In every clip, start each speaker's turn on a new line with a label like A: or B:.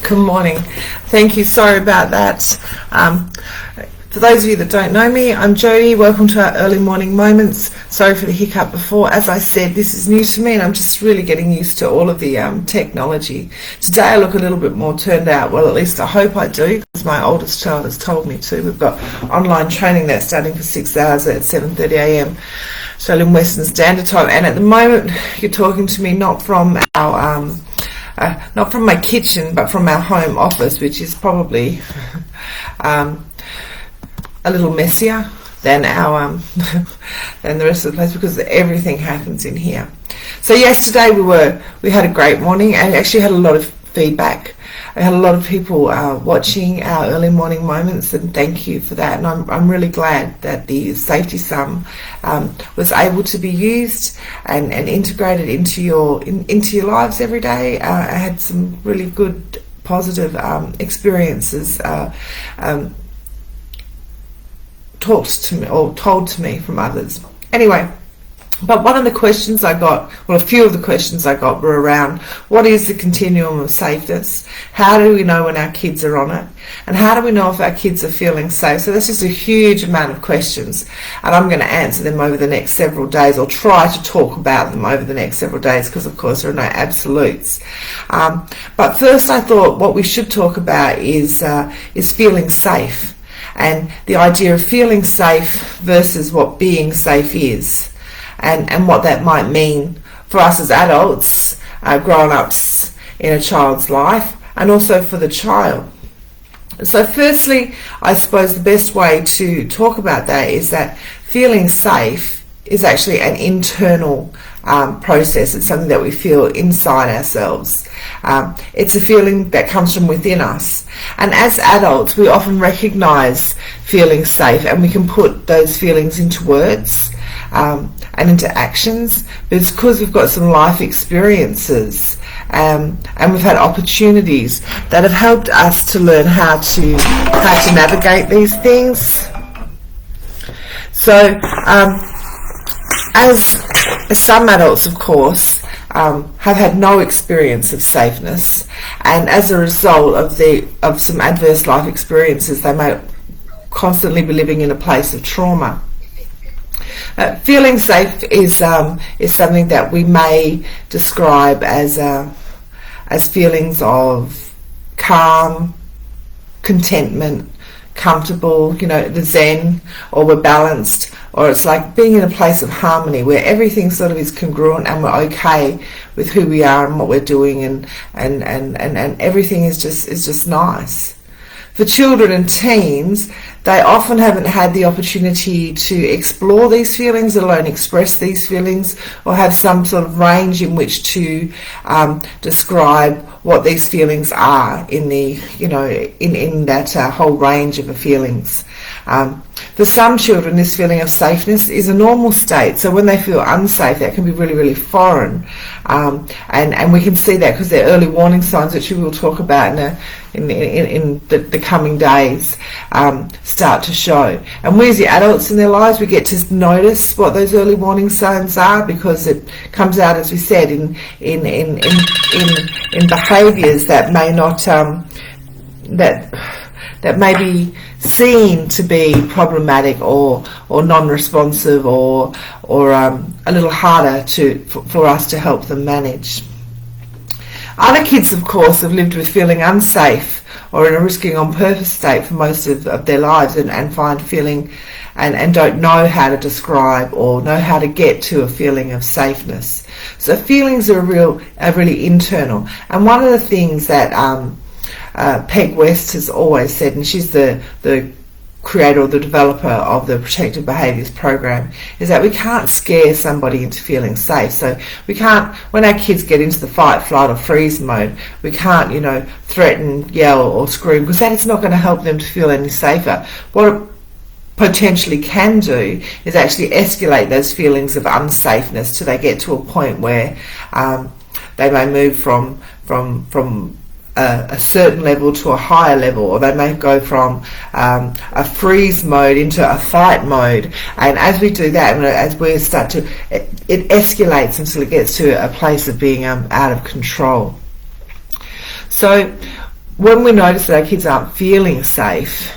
A: Good morning. Thank you. Sorry about that. For those of you that don't know me, I'm Jody. Welcome to our early morning moments. Sorry for the hiccup before. As I said, this is new to me and I'm just really getting used to all of the technology. Today I look a little bit more turned out. Well, at least I hope I do, because my oldest child has told me to. We've got online training that's starting for 6 hours at 7:30 a.m. Australian Western Standard Time. And at the moment, you're talking to me not from our not from my kitchen, but from our home office, which is probably a little messier than our than the rest of the place, because everything happens in here. So yesterday we had a great morning, and actually had a lot of feedback. I had a lot of people watching our early morning moments, and thank you for that. And I'm really glad that the safety sum was able to be used and integrated into your lives every day. I had some really good positive experiences talked to me or told to me from others. Anyway, but one of the questions I got, well, a few of the questions I got were around what is the continuum of safeness? How do we know when our kids are on it? And how do we know if our kids are feeling safe? So that's just a huge amount of questions, and I'm going to answer them over the next several days, or try to talk about them over the next several days, because of course there are no absolutes. But first I thought what we should talk about is feeling safe, and the idea of feeling safe versus what being safe is. And what that might mean for us as adults, grown-ups in a child's life, and also for the child. So firstly, I suppose the best way to talk about that is that feeling safe is actually an internal process. It's something that we feel inside ourselves. It's a feeling that comes from within us. And as adults, we often recognize feeling safe, and we can put those feelings into words and into actions. But it's because we've got some life experiences and we've had opportunities that have helped us to learn how to navigate these things. So as some adults, of course, have had no experience of safeness, and as a result of some adverse life experiences, they may constantly be living in a place of trauma. Feeling safe is something that we may describe as feelings of calm, contentment, comfortable, the Zen, or we're balanced, or it's like being in a place of harmony where everything sort of is congruent and we're okay with who we are and what we're doing, and everything is just nice. For children and teens, they often haven't had the opportunity to explore these feelings, let alone express these feelings, or have some sort of range in which to describe what these feelings are in the, in that whole range of feelings. For some children, this feeling of safeness is a normal state. So when they feel unsafe, that can be really, really foreign. And we can see that because they're early warning signs, which we will talk about in the coming days, start to show. And we as the adults in their lives, we get to notice what those early warning signs are, because it comes out, as we said, in behaviours that may not that may be seen to be problematic or non-responsive or a little harder for us to help them manage. Other kids, of course, have lived with feeling unsafe or in a risking on purpose state for most of their lives, and find feeling and don't know how to describe or know how to get to a feeling of safeness. So feelings are really internal. And one of the things that Peg West has always said, and she's the creator or the developer of the Protective Behaviours program, is that we can't scare somebody into feeling safe. So we can't, when our kids get into the fight, flight or freeze mode, we can't, threaten, yell or scream, because that is not going to help them to feel any safer. What it potentially can do is actually escalate those feelings of unsafeness till they get to a point where they may move from a certain level to a higher level, or they may go from a freeze mode into a fight mode. And as we do that, and as we start to, it escalates until it gets to a place of being out of control. So when we notice that our kids aren't feeling safe,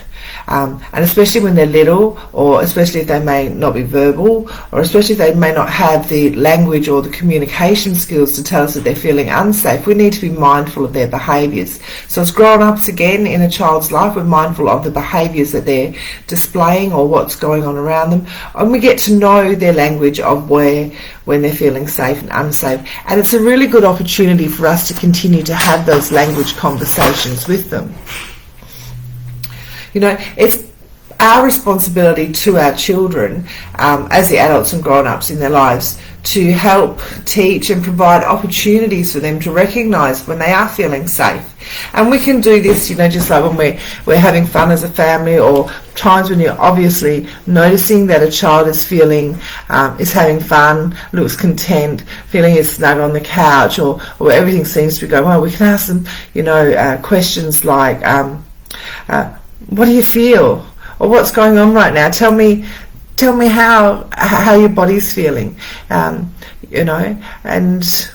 A: and especially when they're little, or especially if they may not be verbal, or especially if they may not have the language or the communication skills to tell us that they're feeling unsafe, we need to be mindful of their behaviours. So as grown-ups, again, in a child's life, we're mindful of the behaviours that they're displaying or what's going on around them, and we get to know their language of when they're feeling safe and unsafe. And it's a really good opportunity for us to continue to have those language conversations with them. You know, it's our responsibility to our children, as the adults and grown-ups in their lives, to help teach and provide opportunities for them to recognise when they are feeling safe. And we can do this, you know, just like when we're having fun as a family, or times when you're obviously noticing that a child is feeling, is having fun, looks content, feeling is snug on the couch, or everything seems to be going well. We can ask them, you know, questions like, what do you feel? Or what's going on right now? Tell me how your body's feeling. You know, and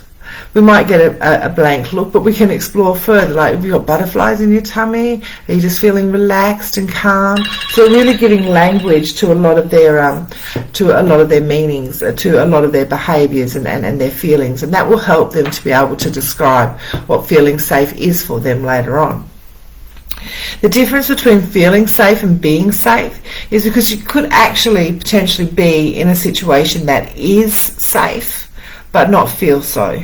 A: we might get a blank look, but we can explore further. Like, have you got butterflies in your tummy? Are you just feeling relaxed and calm? So really giving language to a lot of their meanings, to a lot of their behaviours and their feelings, and that will help them to be able to describe what feeling safe is for them later on. The difference between feeling safe and being safe is because you could actually potentially be in a situation that is safe but not feel so.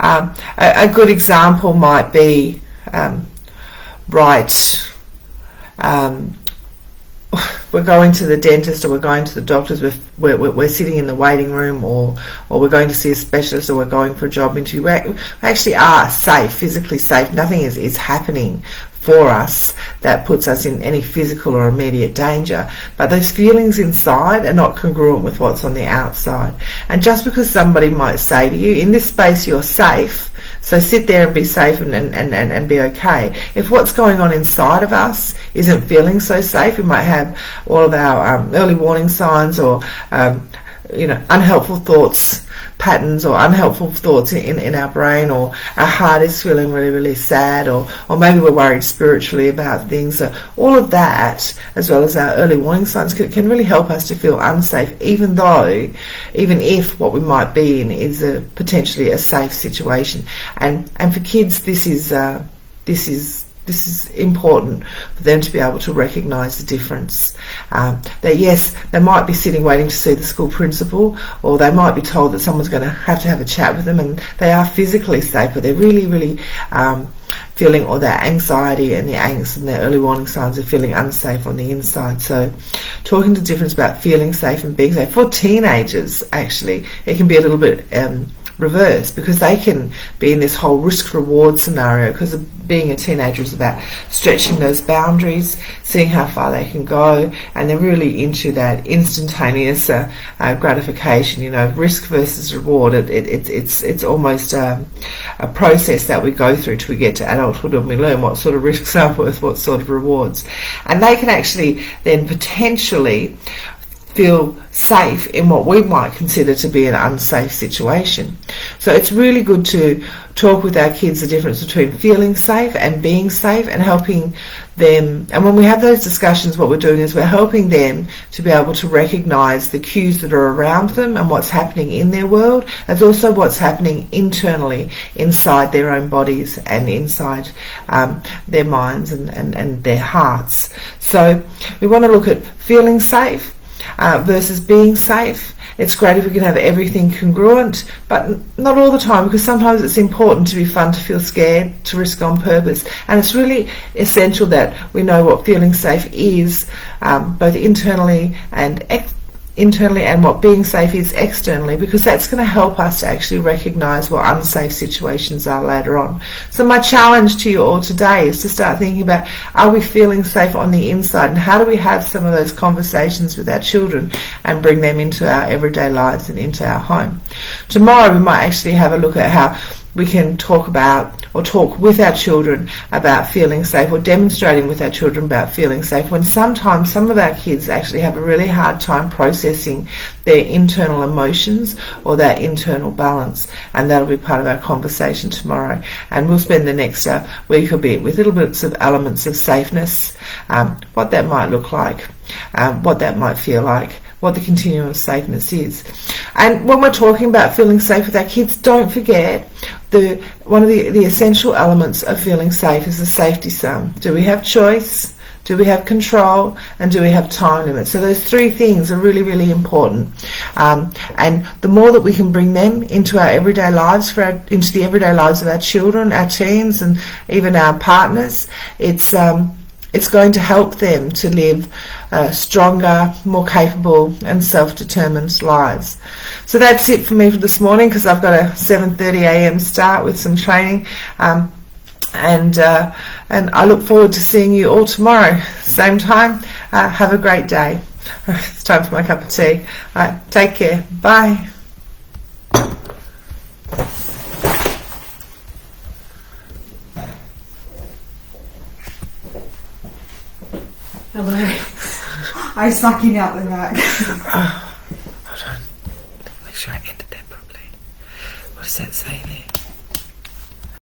A: A good example might be, we're going to the dentist, or we're going to the doctors, we're sitting in the waiting room, or we're going to see a specialist, or we're going for a job interview. We actually are safe, physically safe. Nothing is happening for us that puts us in any physical or immediate danger, but those feelings inside are not congruent with what's on the outside. And just because somebody might say to you, in this space you're safe, so sit there and be safe and be okay, if what's going on inside of us isn't feeling so safe, we might have all of our early warning signs, or you know, unhelpful thoughts patterns, or unhelpful thoughts in our brain, or our heart is feeling really, really sad, or maybe we're worried spiritually about things. So all of that, as well as our early warning signs, can really help us to feel unsafe, even if what we might be in is potentially a safe situation. And for kids, this is important for them to be able to recognise the difference. That yes, they might be sitting waiting to see the school principal, or they might be told that someone's going to have a chat with them, and they are physically safe, but they're really, really feeling all that anxiety and the angst and their early warning signs of feeling unsafe on the inside. So talking the difference about feeling safe and being safe. For teenagers, actually, it can be a little bit reverse, because they can be in this whole risk-reward scenario, because being a teenager is about stretching those boundaries, seeing how far they can go, and they're really into that instantaneous gratification, you know, risk versus reward. It's almost a process that we go through till we get to adulthood, and we learn what sort of risks are worth what sort of rewards. And they can actually then potentially feel safe in what we might consider to be an unsafe situation. So it's really good to talk with our kids the difference between feeling safe and being safe, and helping them. And when we have those discussions, what we're doing is we're helping them to be able to recognise the cues that are around them and what's happening in their world, as also what's happening internally inside their own bodies and inside their minds and their hearts. So we want to look at feeling safe versus being safe. It's great if we can have everything congruent, but not all the time, because sometimes it's important to be fun, to feel scared, to risk on purpose. And it's really essential that we know what feeling safe is, both internally and what being safe is externally, because that's going to help us to actually recognise what unsafe situations are later on. So my challenge to you all today is to start thinking about, are we feeling safe on the inside, and how do we have some of those conversations with our children and bring them into our everyday lives and into our home. Tomorrow we might actually have a look at how we can talk about or talk with our children about feeling safe, or demonstrating with our children about feeling safe, when sometimes some of our kids actually have a really hard time processing their internal emotions or their internal balance. And that'll be part of our conversation tomorrow. And we'll spend the next week or bit with little bits of elements of safeness, what that might look like, what that might feel like, what the continuum of safeness is. And when we're talking about feeling safe with our kids, don't forget one of the essential elements of feeling safe is the safety sum. Do we have choice? Do we have control? And do we have time limits? So those three things are really, really important. And the more that we can bring them into our everyday lives, into the everyday lives of our children, our teens, and even our partners, it's going to help them to live stronger, more capable and self-determined lives. So that's it for me for this morning, because I've got a 7:30 a.m. start with some training, and I look forward to seeing you all tomorrow, same time. Have a great day. It's time for my cup of tea. All right, take care. Bye.
B: Hello. I snuck in out the back.
A: Hold on. Make sure I ended that properly. What does that say there?